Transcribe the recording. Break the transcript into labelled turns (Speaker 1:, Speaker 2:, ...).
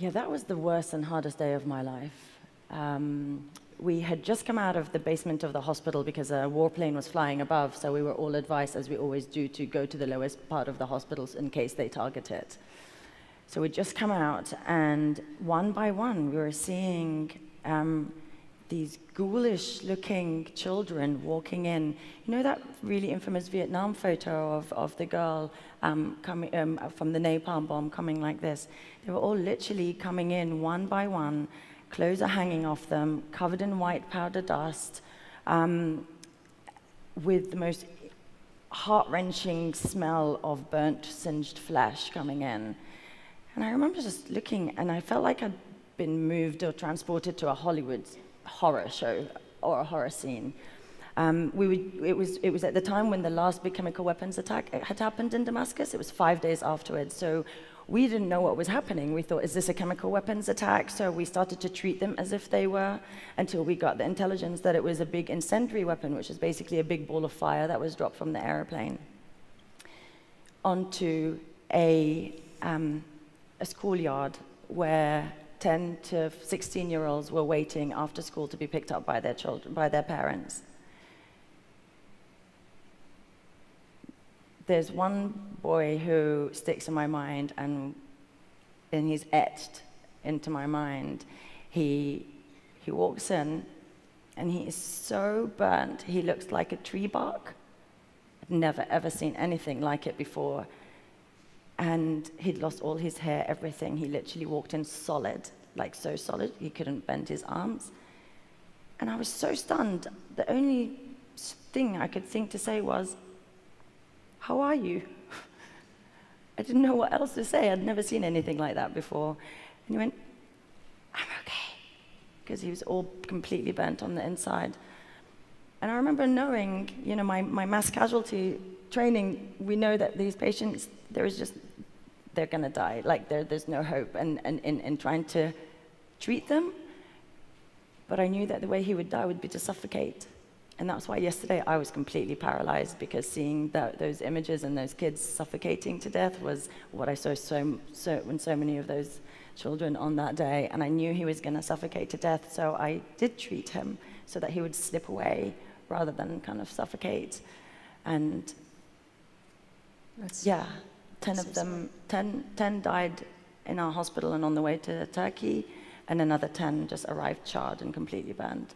Speaker 1: Yeah, that was the worst and hardest day of my life. We had just come out of the basement of the hospital because a warplane was flying above, so we were all advised, as we always do, to go to the lowest part of the hospitals in case they target it. So we'd just come out, and one by one, we were seeing these ghoulish-looking children walking in. You know that really infamous Vietnam photo of the girl coming from the napalm bomb coming like this? They were all literally coming in one by one, clothes are hanging off them, covered in white powder dust, with the most heart-wrenching smell of burnt, singed flesh coming in. And I remember just looking, and I felt like I'd been moved or transported to a Hollywood horror show or a horror scene. It was at the time when the last big chemical weapons attack had happened in Damascus. It was 5 days afterwards, so we didn't know what was happening. We thought, is this a chemical weapons attack? So we started to treat them as if they were, until we got the intelligence that it was a big incendiary weapon, which is basically a big ball of fire that was dropped from the airplane onto a schoolyard where 10 to 16-year-olds were waiting after school to be picked up by their children, by their parents. There's one boy who sticks in my mind, and he's etched into my mind. He walks in, and he is so burnt, he looks like a tree bark. I'd never, ever seen anything like it before. And he'd lost all his hair, everything. He literally walked in solid, like so solid, he couldn't bend his arms. And I was so stunned. The only thing I could think to say was, "How are you?" I didn't know what else to say. I'd never seen anything like that before. And he went, "I'm okay," because he was all completely burnt on the inside. And I remember knowing, you know, my mass casualty training, we know that these patients, they're gonna die. Like there's no hope in trying to treat them. But I knew that the way he would die would be to suffocate. And that's why yesterday I was completely paralyzed, because seeing those images and those kids suffocating to death was what I saw in so many of those children on that day. And I knew he was gonna suffocate to death, so I did treat him so that he would slip away rather than kind of suffocate. And yeah, 10 of them, 10 died in our hospital and on the way to Turkey, and another 10 just arrived charred and completely burned.